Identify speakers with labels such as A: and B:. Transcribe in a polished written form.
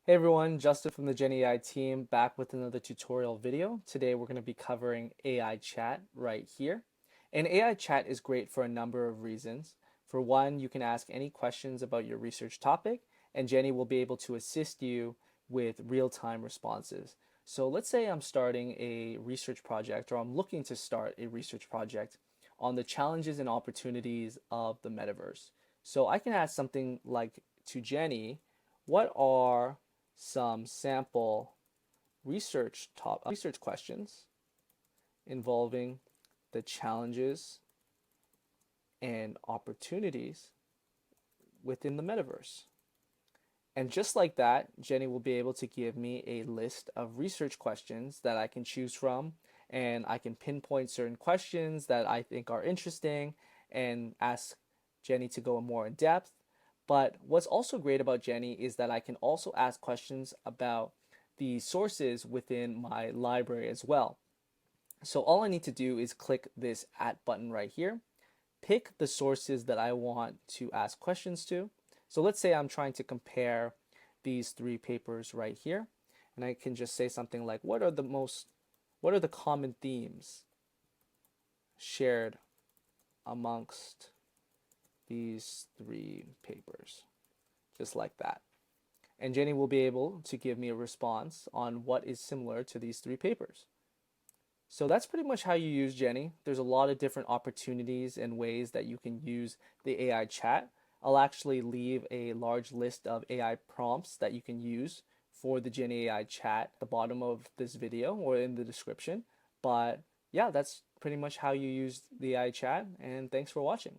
A: Hey everyone, Justin from the Jenni AI team back with another tutorial video. Today we're going to be covering AI chat right here. And AI chat is great for a number of reasons. For one, you can ask any questions about your research topic, and Jenni will be able to assist you with real-time responses. So let's say I'm starting a research project, or I'm looking to start a research project on the challenges and opportunities of the metaverse. So I can ask something like to Jenni, what are some sample research questions involving the challenges and opportunities within the metaverse. And just like that, Jenni will be able to give me a list of research questions that I can choose from, and I can pinpoint certain questions that I think are interesting and ask Jenni to go more in depth. But what's also great about Jenni is that I can also ask questions about the sources within my library as well. So all I need to do is click this at button right here, pick the sources that I want to ask questions to. So let's say I'm trying to compare these three papers right here, and I can just say something like, what are the common themes shared amongst these three papers? Just like that. And Jenni will be able to give me a response on what is similar to these three papers. So that's pretty much how you use Jenni. There's a lot of different opportunities and ways that you can use the AI chat. I'll actually leave a large list of AI prompts that you can use for the Jenni AI chat at the bottom of this video or in the description. But yeah, that's pretty much how you use the AI chat, and thanks for watching.